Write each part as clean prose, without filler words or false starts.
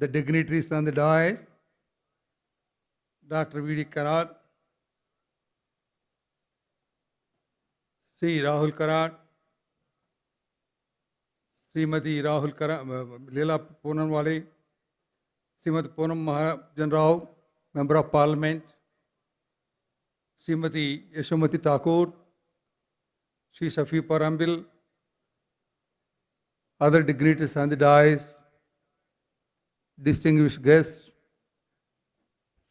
the dignitaries on the dais, Dr. V.D. Karat, Sri Rahul Karat, Srimati Rahul Karat, Leela Poonamwale, Srimati Poonam Mahajan Rao, Member of Parliament, Srimati Yashomati Thakur, Sri Shafi Parambil, other dignitaries on the dais, distinguished guests,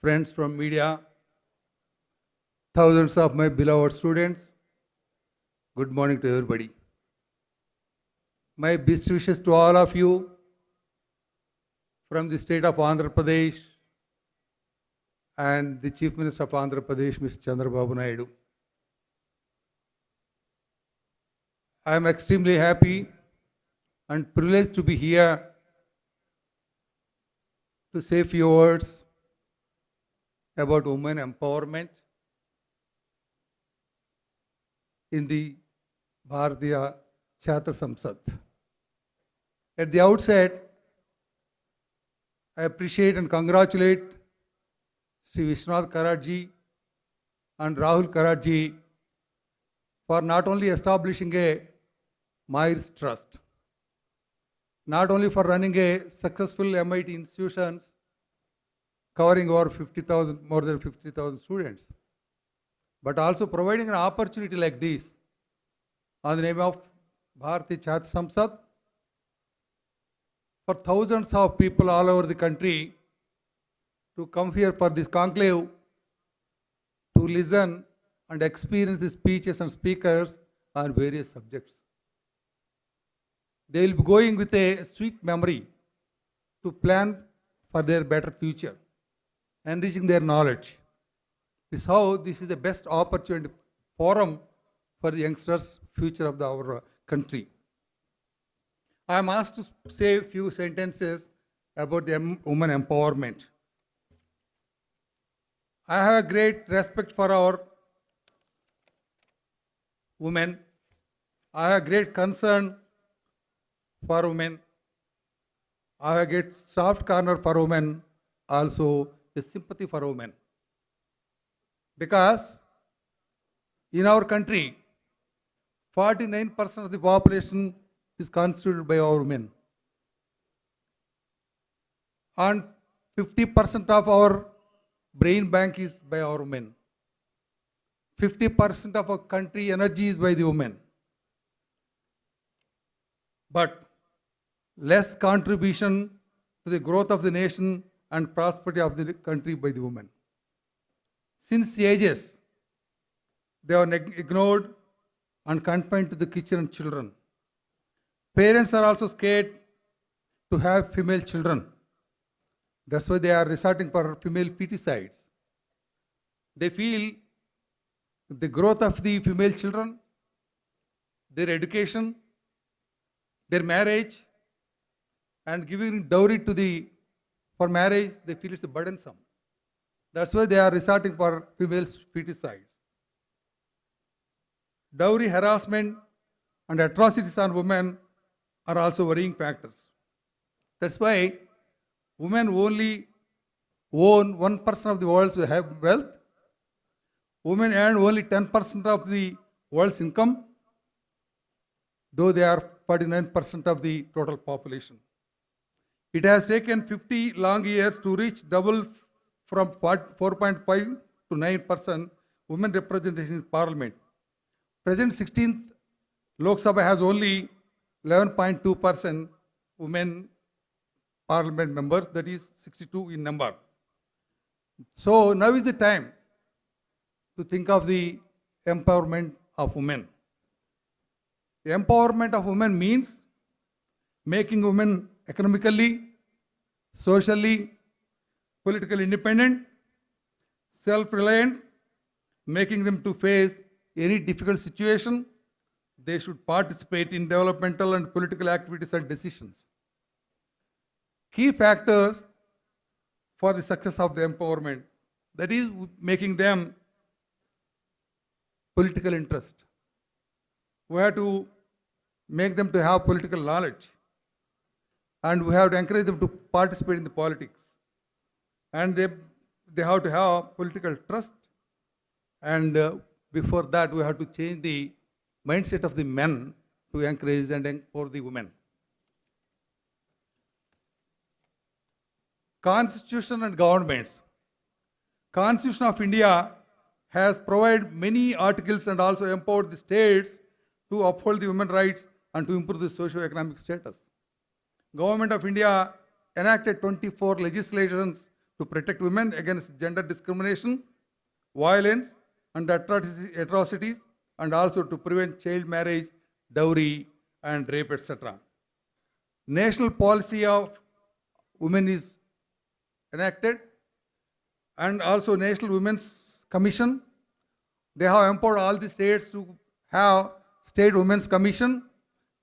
friends from media, thousands of my beloved students, good morning to everybody. My best wishes to all of you from the state of Andhra Pradesh and the Chief Minister of Andhra Pradesh, Mr. Chandrababu Naidu. I am extremely happy and privileged to be here to say a few words about women empowerment in the Bharatiya Chhatra Samsad. At the outset, I appreciate and congratulate Sri Vishwanath Karatji and Rahul Karatji for not only establishing a Myers Trust, not only for running a successful MIT institutions covering over 50,000, more than 50,000 students, but also providing an opportunity like this on the name of Bharatiya Chhatra Samsad for thousands of people all over the country to come here for this conclave to listen and experience the speeches and speakers on various subjects. They will be going with a sweet memory to plan for their better future, enriching their knowledge. This is how this is the best opportunity forum for the youngsters' future of our country. I am asked to say a few sentences about the women empowerment. I have a great respect for our women. I have a great concern for women. I have a great soft corner for women, also a sympathy for women. Because in our country, 49% of the population is constituted by our women. And 50% of our brain bank is by our women. 50% of our country energy is by the women. But less contribution to the growth of the nation and prosperity of the country by the women. Since ages, they are ignored and confined to the kitchen and children. Parents are also scared to have female children. That's why they are resorting for female feticides. They feel the growth of the female children, their education, their marriage, and giving dowry for marriage, they feel it's burdensome. That's why they are resorting for female feticides. Dowry harassment and atrocities on women are also worrying factors. That's why women only own 1% of the world's wealth. Women earn only 10% of the world's income, though they are 49% of the total population. It has taken 50 long years to reach double from 4.5 to 9% women representation in parliament. Present 16th Lok Sabha has only 11.2% women parliament members, that is 62 in number. So now is the time to think of the empowerment of women. The empowerment of women means making women economically, socially, politically independent, self-reliant, making them to face any difficult situation. They should participate in developmental and political activities and decisions. Key factors for the success of the empowerment, that is making them political interest. We have to make them to have political knowledge. and we have to encourage them to participate in the politics. And they have to have political trust. And before that, we have to change the mindset of the men to encourage and empower the women. Constitution and governments. Constitution of India has provided many articles and also empowered the states to uphold the human rights and to improve the socio-economic status. Government of India enacted 24 legislations to protect women against gender discrimination, violence, and atrocities, and also to prevent child marriage, dowry, and rape, etc. National policy of women is enacted, and also National Women's Commission. They have empowered all the states to have State Women's Commission,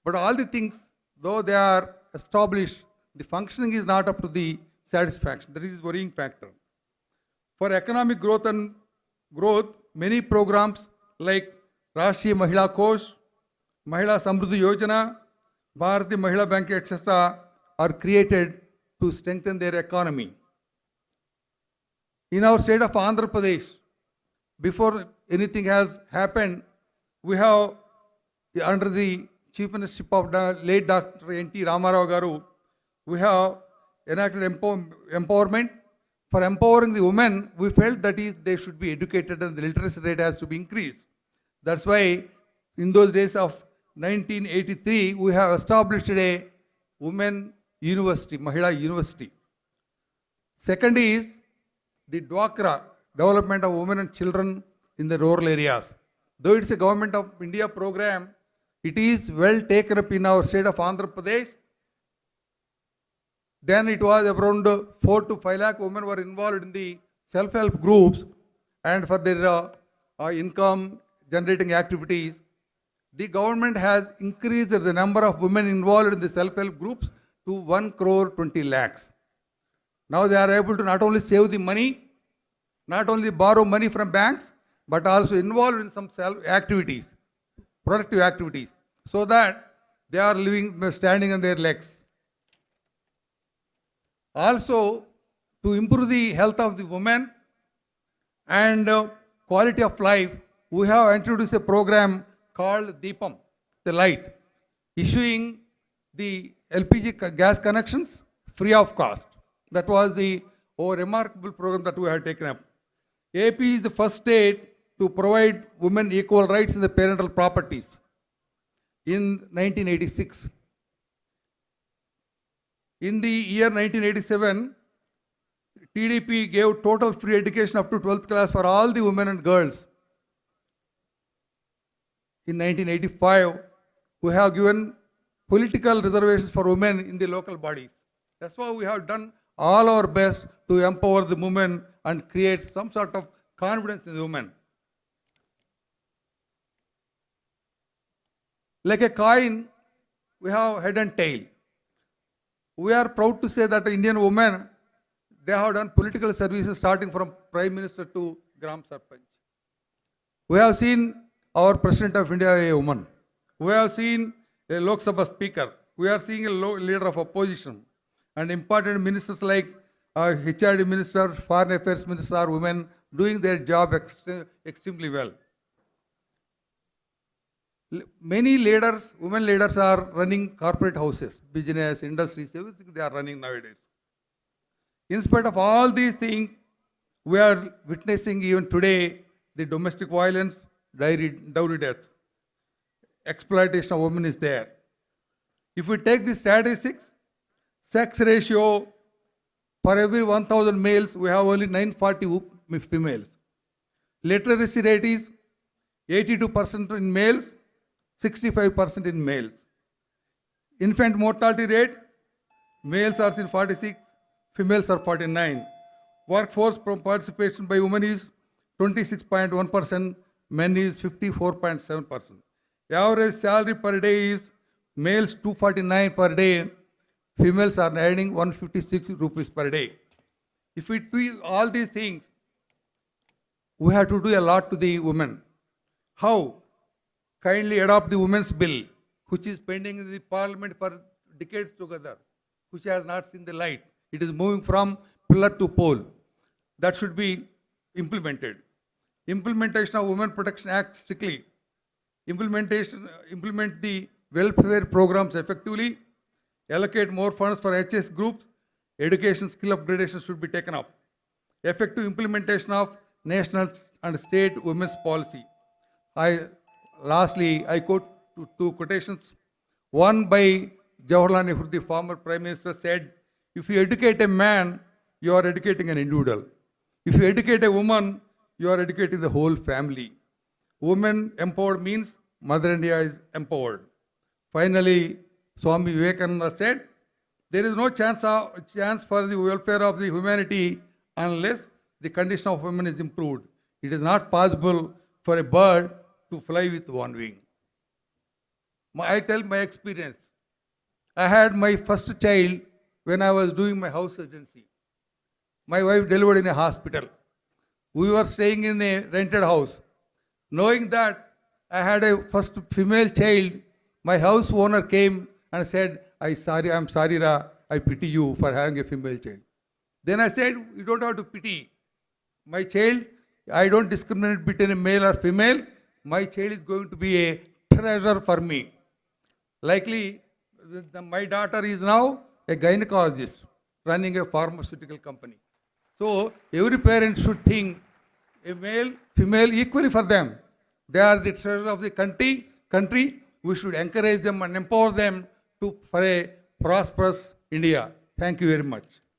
but all the things, though they are established, the functioning is not up to the satisfaction. That is a worrying factor. For economic growth, many programs like Rashtriya Mahila Kosh, Mahila Samruddhi Yojana, Bharati Mahila Bank, etc. are created to strengthen their economy. In our state of Andhra Pradesh, before anything has happened, we have, under the chief ministership of the late Dr. N.T. Ramarao Garu, we have enacted empowerment. For empowering the women, we felt that they should be educated and the literacy rate has to be increased. That's why in those days of 1983, we have established a women university, Mahila University. Second is the Dwakra, development of women and children in the rural areas. Though it's a government of India program, it is well taken up in our state of Andhra Pradesh. Then it was around 4 to 5 lakh women were involved in the self-help groups and for their income generating activities. The government has increased the number of women involved in the self-help groups to 1 crore 20 lakhs. Now they are able to not only save the money, not only borrow money from banks, but also involved in some activities, productive activities, so that they are standing on their legs. Also, to improve the health of the women and quality of life, we have introduced a program called Deepam, the light, issuing the LPG gas connections free of cost. That was the remarkable program that we have taken up. AP is the first state to provide women equal rights in the parental properties in 1986. In the year 1987, TDP gave total free education up to 12th class for all the women and girls. In 1985, we have given political reservations for women in the local bodies. That's why we have done all our best to empower the women and create some sort of confidence in the women. Like a coin, we have head and tail. We are proud to say that Indian women, they have done political services starting from Prime Minister to Gram Sarpanch. We have seen our President of India a woman. We have seen a Lok Sabha Speaker. We are seeing a leader of opposition. And important ministers like HRD Minister, Foreign Affairs Minister are women doing their job extremely well. Many leaders, women leaders are running corporate houses, business, industries, everything they are running nowadays. In spite of all these things, we are witnessing even today the domestic violence, dowry deaths, exploitation of women is there. If we take the statistics, sex ratio, for every 1,000 males, we have only 940 females. Literacy rate is 82% in males, 65% in males. Infant mortality rate, males are in 46, females are 49. Workforce participation by women is 26.1%, men is 54.7%. Average salary per day is males 249 per day, females are earning 156 rupees per day. If we do all these things, we have to do a lot to the women. How? Kindly adopt the Women's Bill, which is pending in the Parliament for decades together. which has not seen the light. It is moving from pillar to pole. That should be implemented. Implementation of Women Protection Act strictly. Implement the welfare programs effectively. Allocate more funds for HS groups. Education skill upgradation should be taken up. Effective implementation of national and state women's policy. Lastly, I quote two quotations. One by Jawaharlal Nehru, the former Prime Minister, said, "If you educate a man, you are educating an individual. If you educate a woman, you are educating the whole family." Women empowered means Mother India is empowered. Finally, Swami Vivekananda said, "There is no chance for the welfare of the humanity unless the condition of women is improved. It is not possible for a bird to fly with one wing." I tell my experience. I had my first child when I was doing my house agency. My wife delivered in a hospital. We were staying in a rented house. Knowing that I had a first female child, my house owner came and said, I'm sorry, Ra, I pity you for having a female child." Then I said, "You don't have to pity my child. I don't discriminate between a male or female. My child is going to be a treasure for me." Likely, my daughter is now a gynecologist running a pharmaceutical company. So every parent should think a male, female equally for them. They are the treasure of the country. We should encourage them and empower them for a prosperous India. Thank you very much.